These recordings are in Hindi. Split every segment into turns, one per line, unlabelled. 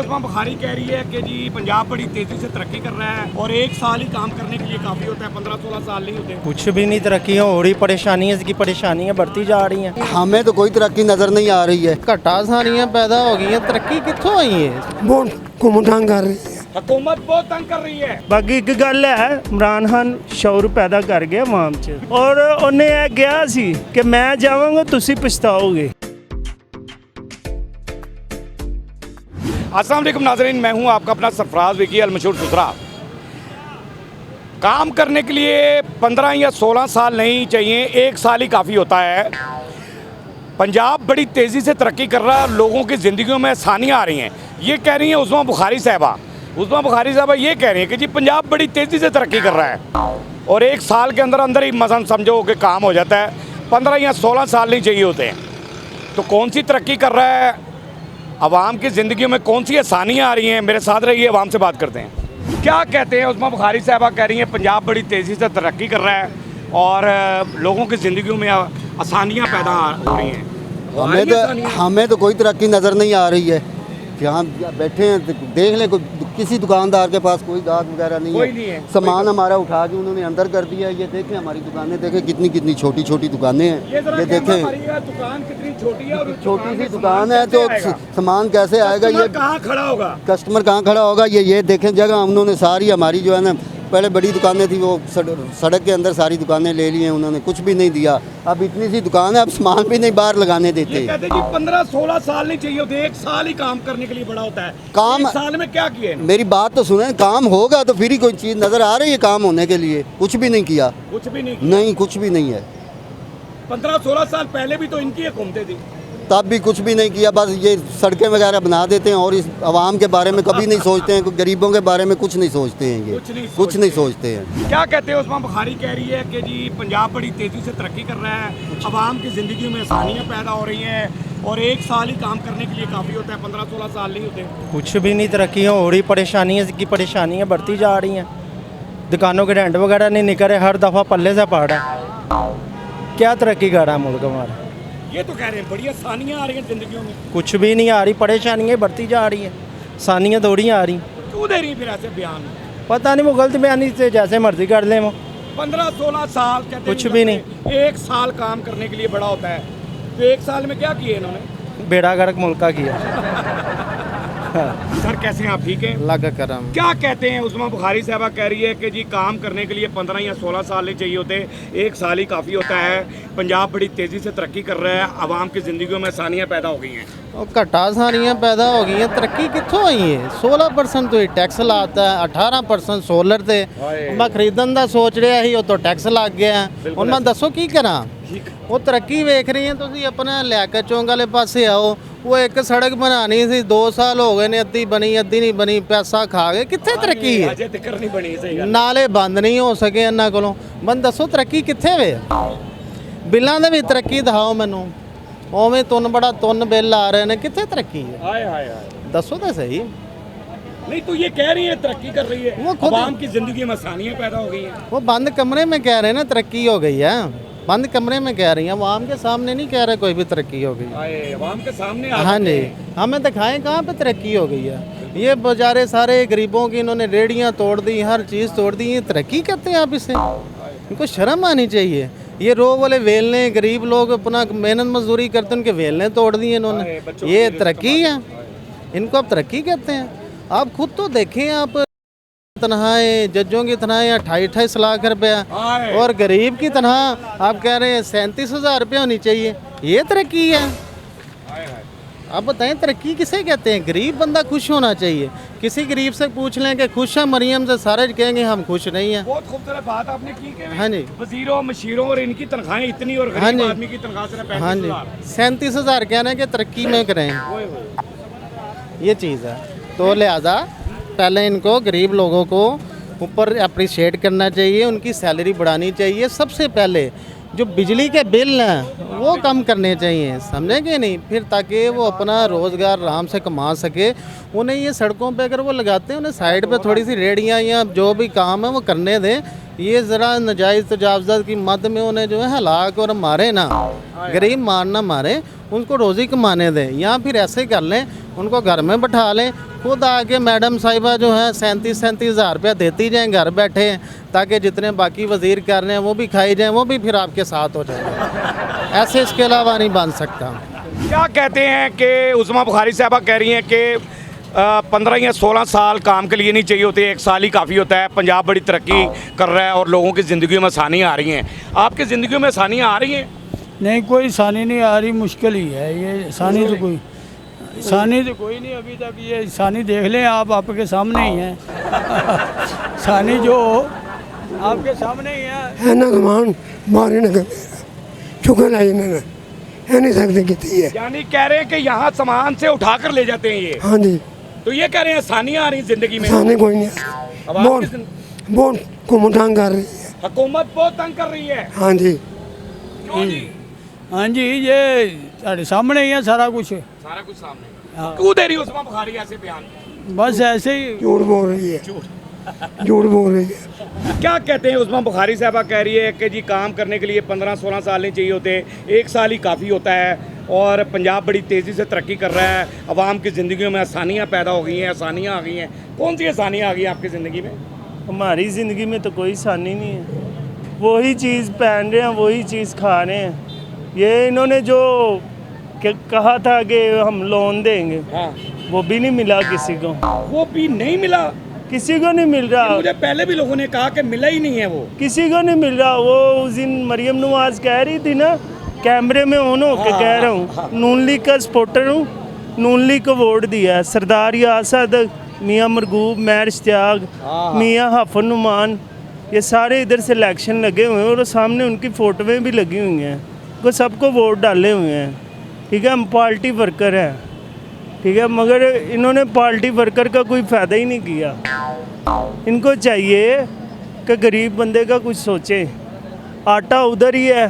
उस्मान बुखारी कह रही है कि जी पंजाब बड़ी तेजी से तरक्की कर रहा है और एक साल ही काम करने के लिए काफ़ी होता है, 15-16 साल नहीं होते।
कुछ भी नहीं, तरक्की हो रही, परेशानियाँ की परेशानियाँ बढ़ती जा रही हैं।
हमें तो कोई तरक्की नज़र नहीं आ रही है।
घटा सारियां पैदा हो गई हैं, तरक्की कित्थों आई है?
बहुत घुमटांग कर रही है।
हुकूमत बहुत तंग कर रही है।
बाकी एक गल है, इमरान खान शौर पैदा कर गया आवाम च और उन्हें यह कहा सी कि मैं जावांगा तुसी पछताओगे।
अस्सलाम वालेकुम नाज़रीन, मैं हूं आपका अपना सरफराज विकी अल मशहूर सुथरा। काम करने के लिए 15 या 16 साल नहीं चाहिए, एक साल ही काफ़ी होता है। पंजाब बड़ी तेज़ी से तरक्की कर रहा है, लोगों की ज़िंदगियों में आसानियाँ आ रही हैं, ये कह रही हैं उस्मान बुखारी साहबा। उस्मान बुखारी साहबा ये कह रही हैं कि जी पंजाब बड़ी तेज़ी से तरक्की कर रहा है और एक साल के अंदर अंदर ही मसलन समझो कि काम हो जाता है, 15 या 16 साल नहीं चाहिए होते हैं। तो कौन सी तरक्की कर रहा है, आवाम की ज़िंदगी में कौन सी आसानियाँ आ रही हैं, मेरे साथ रहिए, आवाम से बात करते हैं। क्या कहते हैं उस्मान बुखारी साहबा कह रही हैं पंजाब बड़ी तेज़ी से तरक्की कर रहा है और लोगों की ज़िंदगियों में आसानियाँ पैदा हो रही हैं।
हमें तो कोई तरक्की नज़र नहीं आ रही है। यहाँ बैठे हैं, देख लें, किसी दुकानदार के पास कोई गाहक वगैरह नहीं है। सामान हमारा उठा के उन्होंने अंदर कर दिया है। ये देखें हमारी दुकानें, देखें कितनी कितनी छोटी छोटी दुकानें हैं। ये देखें
दुकान कितनी छोटी है और
छोटी सी दुकान है, तो सामान कैसे आएगा? ये
कहाँ खड़ा होगा,
कस्टमर कहाँ खड़ा होगा? ये देखें जगह उन्होंने सारी हमारी जो है ना, पहले बड़ी दुकानें थी, वो सड़क के अंदर सारी दुकानें ले ली हैं उन्होंने, कुछ भी नहीं दिया। अब इतनी सी दुकान है, अब सामान भी नहीं बाहर लगाने देते।
कहते जी 15-16 साल नहीं चाहिए होते, एक साल ही काम करने के लिए बड़ा होता है।
काम
एक साल में क्या किए?
मेरी बात तो सुने, काम होगा तो फिर ही कोई चीज़ नज़र आ रही है काम होने के लिए। कुछ भी नहीं किया,
कुछ भी नहीं,
नहीं कुछ भी नहीं है।
15-16 साल पहले भी तो इनकी हुकूमतें थी,
तब भी कुछ भी नहीं किया। बस ये सड़कें वगैरह बना देते हैं और इस आवाम के बारे में कभी नहीं सोचते हैं, गरीबों के बारे में कुछ नहीं सोचते हैं। ये कुछ नहीं सोचते हैं।
क्या कहते हैं उस्मान बुखारी कह रही है कि जी पंजाब बड़ी तेज़ी से तरक्की कर रहा है, आवाम की ज़िंदगी में आसानियाँ पैदा हो रही हैं और एक साल ही काम करने के लिए काफ़ी होता है, 15-16 साल नहीं होते।
कुछ भी नहीं, तरक्की हो रही, परेशानियाँ की परेशानियाँ बढ़ती जा रही हैं। दुकानों के रेंट वगैरह नहीं निकल रहे, हर दफ़ा पल्ले से पड़ रहा है। क्या तरक्की कर रहा है मुल्क हमारा?
ये तो कह रहे हैं बड़ी आसानियाँ आ रही हैं ज़िंदगियों में।
कुछ भी नहीं आ रही, परेशानियाँ बढ़ती जा रही हैं, आसानियाँ थोड़ी आ रही।
क्यों दे रही फिर ऐसे बयान?
पता नहीं, वो गलत बयानी से जैसे मर्जी कर लें वो।
15-16 साल कहते
कुछ भी नहीं,
एक साल काम करने के लिए बड़ा होता है। तो एक साल में क्या किए इन्होंने?
बेड़ा गर्क मुल्क का किया।
सर कैसे हैं आप, ठीक हैं?
अल्लाह का करम।
क्या कहते हैं उस्मान बुखारी साहबा कह रही है कि जी काम करने के लिए 15 या 16 साल नहीं चाहिए होते, एक साल ही काफ़ी होता है। पंजाब बड़ी तेज़ी से तरक्की कर रहा है, आवाम की ज़िंदगियों में आसानियाँ पैदा हो गई हैं।
और घटा सारियां पैदा हो गई हैं, तरक्की कित्थों आई है? 16% तो टैक्स लाता है, 18% सोलर थे। मैं खरीदन का सोच रहा ही, तो टैक्स लग गया। और मैं दसो की करा? वो तरक्की वेख रही है, तुम अपना लैके चौंक वाले पासे आओ। वो एक सड़क बनानी सी, 2 साल हो गए ने, अद्धी बनी अद्धी नहीं बनी, पैसा खा गए। कितने तरक्की है?
अजे तक नहीं बनी, सही गल।
नाले बंद नहीं हो सके इन्हों को। मैं दसो तरक्की कितने वे? बिलों में भी तरक्की दिखाओ मैनू, उवें तुन बड़ा तुन बिल आ रहे हैं, कितने तरक्की है?
हाय हाय हाय,
दसो तो सही।
नहीं तो ये कह रही है तरक्की कर रही है,
वो खुद
आवाम की ज़िंदगी में आसानियाँ पैदा हो गई हैं।
वो बंद कमरे में कह रहे हैं ना तरक्की हो गई है, बंद कमरे में कह रही हैं, आवाम के सामने नहीं कह रहे कोई भी तरक्की हो गई।
आवाम के सामने
हाँ जी, हमें दिखाएं कहाँ पे तरक्की हो गई है। ये बेचारे सारे गरीबों की इन्होंने रेहड़ियाँ तोड़ दी, हर चीज़ तोड़ दी, ये तरक्की कहते हैं आप इसे? इनको शर्म आनी चाहिए। ये रो वाले वेलने, गरीब लोग अपना मेहनत मजदूरी करते, उनके वेलने तोड़ दिए इन्होंने, ये तरक्की है? इनको आप तरक्की कहते हैं? आप खुद तो देखें, आप तनख्वाहें, जजों की तनख्वाहें 28-28 लाख रुपया और गरीब की तनख्वाह आप कह रहे हैं 37,000 रुपया होनी चाहिए, ये तरक्की है? आप बताएं तरक्की किसे कहते हैं? गरीब बंदा खुश होना चाहिए। किसी गरीब से पूछ लें कि खुश है मरियम से, सारे कहेंगे हम खुश नहीं हैं।
बहुत खूबसूरत बात आपने की कि
हाँ जी,
वजीरों मशीरों और इनकी तनख्वाहें इतनी और गरीब आदमी की तनख्वाह सिर्फ 35,000।
हाँ जी, 37,000 कह रहे हैं कि तरक्की में करें, ये चीज़ है। तो लिहाजा पहले इनको गरीब लोगों को ऊपर अप्रिशिएट करना चाहिए, उनकी सैलरी बढ़ानी चाहिए। सबसे पहले जो बिजली के बिल हैं वो कम करने चाहिए, समझेंगे नहीं फिर, ताकि वो अपना रोज़गार आराम से कमा सके। उन्हें ये सड़कों पे अगर वो लगाते हैं, उन्हें साइड पे थोड़ी सी रेहड़ियाँ या जो भी काम है वो करने दें। ये ज़रा नजायज़ तजावज़ात की मद में उन्हें जो है हलाक और मारे ना, गरीब मारना मारे, उनको रोज़ी कमाने दें, या फिर ऐसे कर लें उनको घर में बैठा लें, खुद आके मैडम साहिबा जो है 37-37 हज़ार रुपया देती जाएँ घर बैठे, ताकि जितने बाकी वज़ीर कर रहे हैं वो भी खाई जाएँ, वो भी फिर आपके साथ हो जाएंगे। ऐसे इसके अलावा नहीं बन सकता।
क्या कहते हैं कि उस्मा बुखारी साहबा कह रही हैं कि 15 या 16 साल काम के लिए नहीं चाहिए होते, 1 साल ही काफ़ी होता है। पंजाब बड़ी तरक्की कर रहा है और लोगों की ज़िंदगियों में आसानियाँ आ रही हैं। आपकी ज़िंदगियों में आसानियाँ आ रही हैं?
नहीं, कोई आसानी नहीं आ रही, मुश्किल ही है ये। आसानी तो कोई नहीं अभी तक। ये आसानी देख लें आप, आपके सामने ही है। आसानी जो आपके सामने ही है।
ना कमान मारे न चुकल आई ना नहीं सकते कितनी है।
यानी कह रहे हैं कि यहाँ सामान से उठा कर ले जाते हैं ये।
हाँ जी,
तो ये कह रहे हैं आसानियाँ आ रही हैं ज़िंदगी में।
आसानी कोई नहीं
अब
है।
आपकी
बहुत कुमतांग कर रही है।
हुकूमत बहुत तंग कर रही है।
हाँ जी,
क्यों जी?
हाँ जी, ये साढ़े सामने ही है सारा कुछ।
सारा कुछ सामने।
हाँ।
क्यों दे रही है उस्मा बुखारी ऐसे बयान?
बस ऐसे ही
झूठ बोल रही है, झूठ बोल रही है।
क्या कहते हैं उस्मा बुखारी साहबा कह रही है कि जी काम करने के लिए 15-16 साल नहीं चाहिए होते, 1 साल ही काफ़ी होता है और पंजाब बड़ी तेज़ी से तरक्की कर रहा है, आवाम की ज़िंदगियों में आसानियाँ पैदा हो गई हैं, आसानियाँ आ गई हैं। कौन सी आसानियाँ आ गई हैं आपकी ज़िंदगी में?
हमारी ज़िंदगी में तो कोई आसानी नहीं है। वही चीज़ पहन रहे हैं, वही चीज़ खा रहे हैं। ये इन्होंने जो कहा था कि हम लोन देंगे,
हाँ,
वो भी नहीं मिला किसी को।
वो भी नहीं मिला।
किसी को नहीं मिल रहा।
मुझे पहले भी लोगों ने कहा कि मिला ही नहीं है वो।
किसी को नहीं मिल रहा। वो उस दिन मरियम नवाज कह रही थी ना, कैमरे में ऑन होके कह रहा हूँ, नून लीग का सपोर्टर हूँ, नून लीग को वोट दिया है। सरदार यासद, मियाँ मरगूब, मैर इश्तियाक, मियाँ हाफिज नुमान, ये सारे इधर से इलेक्शन लगे हुए हैं और सामने उनकी फ़ोटोएँ भी लगी हुई हैं। वो सबको वोट डाले हुए हैं। ठीक है, हम पार्टी वर्कर हैं, ठीक है, मगर इन्होंने पार्टी वर्कर का कोई फ़ायदा ही नहीं किया। इनको चाहिए कि गरीब बंदे का कुछ सोचे। आटा उधर ही है,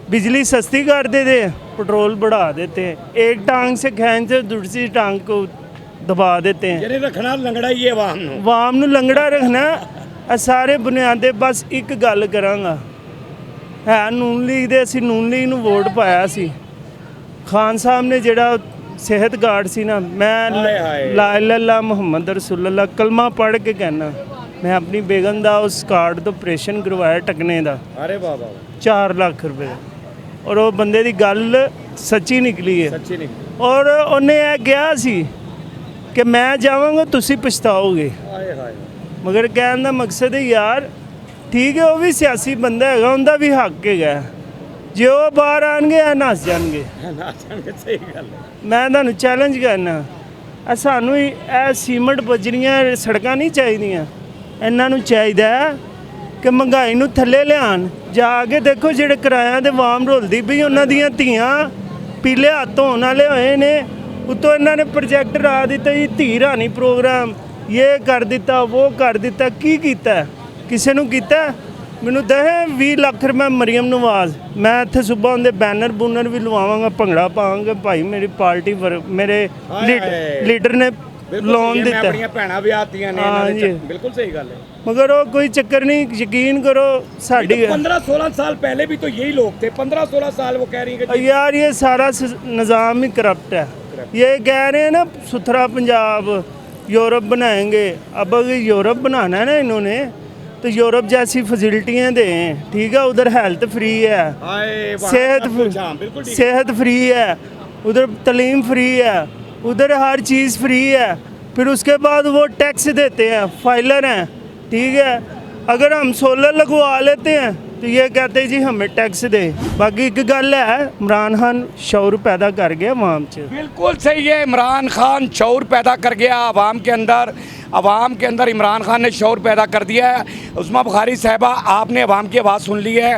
बिजली सस्ती कर देते हैं, पेट्रोल बढ़ा देते हैं, एक टांग से खींच से दूसरी टांग को दबा देते हैं।
यानी रखना लंगड़ा ही है
वाम नूं लंगड़ा रखना। सारे बुनियादे बस एक गल करांगा, है नून लीग दे, ਅਸੀਂ नून लीग ਨੂੰ ਵੋਟ ਪਾਇਆ ਸੀ। ਖਾਨ ਸਾਹਿਬ ਨੇ ਜਿਹੜਾ ਸਿਹਤ ਗਾਰਡ ਸੀ ਨਾ, ਮੈਂ ਲਾ ਇਲਾਹਾ ਇल्लल्लाह ਮੁਹੰਮਦ ਰਸੂਲullah ਕਲਮਾ ਪੜ੍ਹ ਕੇ ਕਹਿਣਾ, ਮੈਂ ਆਪਣੀ ਬੇਗਮ ਦਾ ਉਸ ਕਾਰਡ ਤੋਂ ਆਪਰੇਸ਼ਨ ਕਰਵਾਇਆ ਟਕਨੇ ਦਾ।
अरे वाह वाह,
4 ਲੱਖ ਰੁਪਏ। ਔਰ ਉਹ ਬੰਦੇ ਦੀ ਗੱਲ ਸੱਚੀ ਨਿਕਲੀ ਹੈ।
सच्ची नहीं।
ਔਰ ਉਹਨੇ ਇਹ ਕਿਹਾ ਸੀ ਕਿ ਮੈਂ ਜਾਵਾਂਗਾ ਤੁਸੀਂ ਪਛਤਾਓਗੇ।
हाय हाय।
ਮਗਰ ਕਹਿਣ ਦਾ ਮਕਸਦ ਹੈ ਯਾਰ, ਠੀਕ ਹੈ ਉਹ ਵੀ ਸਿਆਸੀ ਬੰਦਾ ਹੈਗਾ, ਉਹਦਾ ਵੀ ਹੱਕ ਹੈਗਾ। ਜੇ ਉਹ ਬਾਹਰ ਆਣਗੇ ਆ ਨੱਸ ਜਾਣਗੇ।
सही गल है।
ਮੈਂ ਤੁਹਾਨੂੰ ਚੈਲੰਜ ਕਰਨਾ, ਸਾਨੂੰ ਇਹ ਸੀਮੈਂਟ ਬਜਰੀਆਂ ਸੜਕਾਂ ਨਹੀਂ ਚਾਹੀਦੀਆਂ। ਇਹਨਾਂ ਨੂੰ ਚਾਹੀਦਾ ਕਿ ਮਹਿੰਗਾਈ ਨੂੰ ਥੱਲੇ ਲਿਆਉਣ। ਜਾ ਕੇ ਦੇਖੋ ਜਿਹੜੇ ਕਿਰਾਇਆਂ ਦੇ ਵਾਮ ਰੁਲਦੀ ਪਈ, ਉਹਨਾਂ ਦੀਆਂ ਧੀਆਂ ਪੀਲੇ ਹੱਥ ਧੋਣ ਵਾਲੇ ਹੋਏ ਨੇ। ਉੱਤੋਂ ਇਹਨਾਂ ਨੇ ਪ੍ਰੋਜੈਕਟ ਲਾ ਦਿੱਤਾ ਜੀ, ਧੀ ਰਾਣੀ ਪ੍ਰੋਗਰਾਮ, ਇਹ ਕਰ ਦਿੱਤਾ, ਉਹ ਕਰ ਦਿੱਤਾ। ਕੀ ਕੀਤਾ? ਕਿਸੇ ਨੂੰ ਕੀਤਾ? ਮੈਨੂੰ ਦਹੇ 20 ਲੱਖ ਰੁਪਏ ਮਰੀਮ ਨਵਾਜ਼। ਮੈਂ ਇੱਥੇ ਸੁਬਾ ਉਹਦੇ ਬੈਨਰ ਬੂਨਰ ਵੀ ਲਵਾਵਾਂਗਾ, ਭੰਗੜਾ ਪਾਵਾਂਗਾ। ਭਾਈ ਮੇਰੀ ਪਾਰਟੀ ਮੇਰੇ ਲੀਡਰ ਨੇ ਲੋਨ ਦਿੱਤਾ।
ਆਪਣੀਆਂ ਭੈਣਾਂ ਵੀ ਆਤੀਆਂ ਨੇ ਇਹਨਾਂ ਦੇ। ਬਿਲकुल सही गल है।
मगर वो कोई चक्कर नहीं, यकीन करो साड़ी
15-16 साल पहले भी तो यही लोग थे। 15-16 साल वो कह रही है कि
यार ये सारा निज़ाम ही करप्ट है। ये कह रहे हैं ना सुथरा पंजाब, यूरोप बनाएंगे। अब अगर यूरोप बनाना है ना इन्होंने, तो यूरोप जैसी फैसिलिटियाँ दें। ठीक है, उधर हेल्थ फ्री है, सेहत फ्री है, उधर तलीम फ्री है, उधर हर चीज़ फ्री है। फिर उसके बाद वो टैक्स देते हैं, फाइलर हैं। ठीक है, अगर हम सोलर लगवा लेते हैं तो ये कहते हैं जी हमें टैक्स दे। बाकी एक गल है, इमरान खान शौर पैदा कर गया अवाम च।
बिल्कुल सही है। इमरान खान शौर पैदा कर गया आवाम के अंदर। आवाम के अंदर इमरान खान ने शौर पैदा कर दिया है। उस्मा बुखारी साहिबा, आपने आवाम की आवाज़ सुन ली है।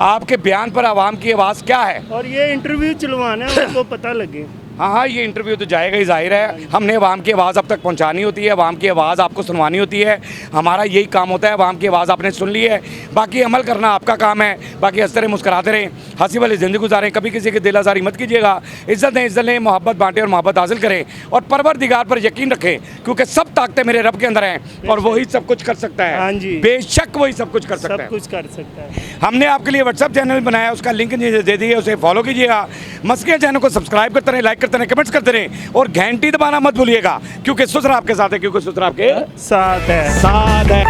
आपके बयान पर आवाम की आवाज़ क्या है?
और ये इंटरव्यू चलवाना है, उनको पता लगे।
हाँ हाँ, ये इंटरव्यू तो जाएगा ही, जाहिर है। हमने अवाम की आवाज़ अब तक पहुंचानी होती है, अवाम की आवाज़ आपको सुनवानी होती है। हमारा यही काम होता है, अवाम की आवाज़ आपने सुन ली है, बाकी अमल करना आपका काम है। बाकी हंसते रहें, मुस्कुराते रहें, हंसी वाली ज़िंदगी गुजारें, कभी किसी की दिल आज़ारी मत कीजिएगा। इज़्ज़त लें, मोहब्बत बांटें और मोहब्बत हासिल करें, और परवरदिगार पर यकीन रखें, क्योंकि सब ताकतें मेरे रब के अंदर हैं और वही सब कुछ कर सकता है।
हाँ जी,
बेशक वही सब कुछ कर सकता है,
सब कुछ कर सकता है।
हमने आपके लिए व्हाट्सएप चैनल बनाया, उसका लिंक नीचे दे दिए, उसे फॉलो कीजिएगा। मस्किया चैनल को सब्सक्राइब करते रहें, लाइक करते रहें, कमेंट्स करते रहें, और घंटी दबाना मत भूलिएगा, क्योंकि सुसरा आपके साथ है, क्योंकि सुसरा आपके
साथ है।
साथ है।